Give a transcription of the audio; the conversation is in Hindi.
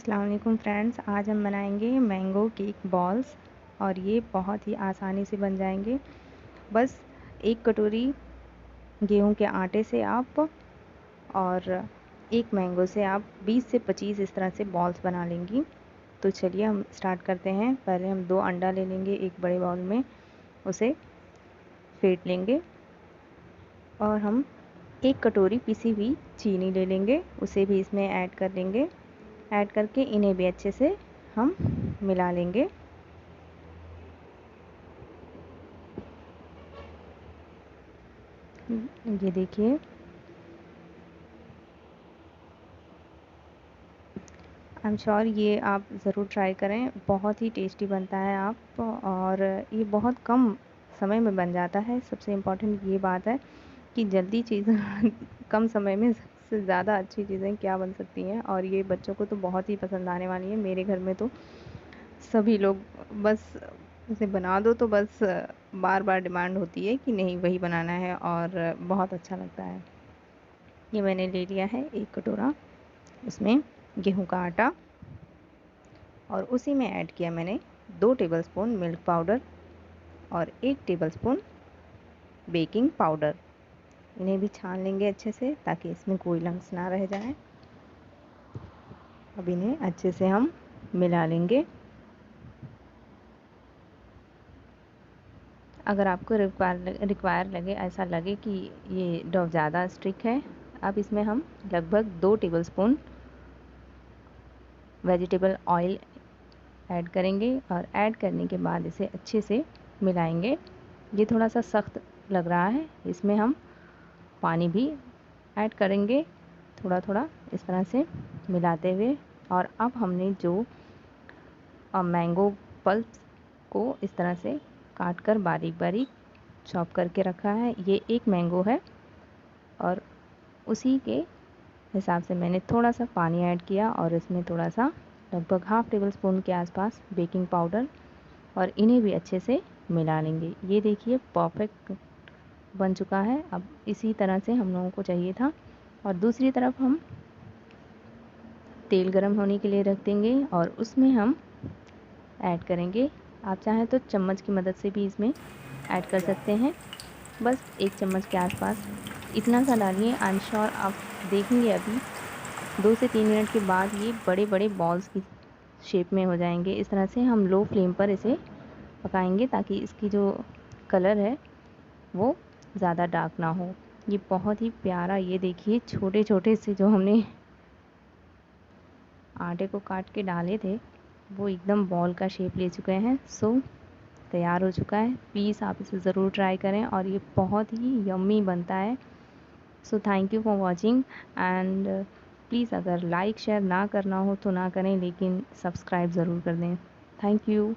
अस्सलाम वालेकुम फ्रेंड्स, आज हम बनाएंगे मैंगो केक बॉल्स और ये बहुत ही आसानी से बन जाएंगे। बस एक कटोरी गेहूं के आटे से आप और एक मैंगो से आप 20 से 25 इस तरह से बॉल्स बना लेंगी। तो चलिए हम स्टार्ट करते हैं। पहले हम 2 अंडा ले लेंगे एक बड़े बाउल में, उसे फेंट लेंगे और हम एक कटोरी पिसी हुई चीनी ले लेंगे, उसे भी इसमें ऐड कर लेंगे। ऐड करके इन्हें भी अच्छे से हम मिला लेंगे। ये देखिए, आई एम श्योर ये आप ज़रूर ट्राई करें, बहुत ही टेस्टी बनता है आप, और ये बहुत कम समय में बन जाता है। सबसे इम्पोर्टेंट ये बात है कि जल्दी चीज़ें कम समय में सबसे ज़्यादा अच्छी चीज़ें क्या बन सकती हैं, और ये बच्चों को तो बहुत ही पसंद आने वाली है। मेरे घर में तो सभी लोग बस उसे बना दो तो बस बार बार डिमांड होती है कि नहीं वही बनाना है, और बहुत अच्छा लगता है। ये मैंने ले लिया है एक कटोरा, उसमें गेहूं का आटा, और उसी में ऐड किया मैंने 2 टेबलस्पून मिल्क पाउडर और 1 टेबलस्पून बेकिंग पाउडर। इन्हें भी छान लेंगे अच्छे से ताकि इसमें कोई लम्स ना रह जाए। अब इन्हें अच्छे से हम मिला लेंगे। अगर आपको रिक्वायर लगे, ऐसा लगे कि ये डो ज़्यादा स्टिक है, अब इसमें हम लगभग 2 टेबलस्पून वेजिटेबल ऑयल ऐड करेंगे और ऐड करने के बाद इसे अच्छे से मिलाएंगे। ये थोड़ा सा सख्त लग रहा है, इसमें हम पानी भी ऐड करेंगे थोड़ा थोड़ा इस तरह से मिलाते हुए। और अब हमने जो मैंगो पल्प को इस तरह से काट कर बारीक बारीक चॉप करके रखा है, ये एक मैंगो है, और उसी के हिसाब से मैंने थोड़ा सा पानी ऐड किया और इसमें थोड़ा सा लगभग हाफ़ टेबल स्पून के आसपास बेकिंग पाउडर, और इन्हें भी अच्छे से मिला लेंगे। ये देखिए परफेक्ट बन चुका है। अब इसी तरह से हम लोगों को चाहिए था। और दूसरी तरफ हम तेल गरम होने के लिए रख देंगे और उसमें हम ऐड करेंगे, आप चाहें तो चम्मच की मदद से भी इसमें ऐड कर सकते हैं। बस 1 चम्मच के आसपास इतना सा डालिए। आई एम श्योर आप देखेंगे अभी 2 से 3 मिनट के बाद ये बड़े बड़े बॉल्स की शेप में हो जाएंगे। इस तरह से हम लो फ्लेम पर इसे पकाएंगे ताकि इसकी जो कलर है वो ज़्यादा डार्क ना हो। ये बहुत ही प्यारा, ये देखिए छोटे छोटे से जो हमने आटे को काट के डाले थे वो एकदम बॉल का शेप ले चुके हैं। सो तैयार हो चुका है। प्लीज़ आप इसे ज़रूर ट्राई करें और ये बहुत ही यम्मी बनता है। So thank you for watching, and please अगर लाइक शेयर ना करना हो तो ना करें, लेकिन सब्सक्राइब ज़रूर कर दें। Thank you.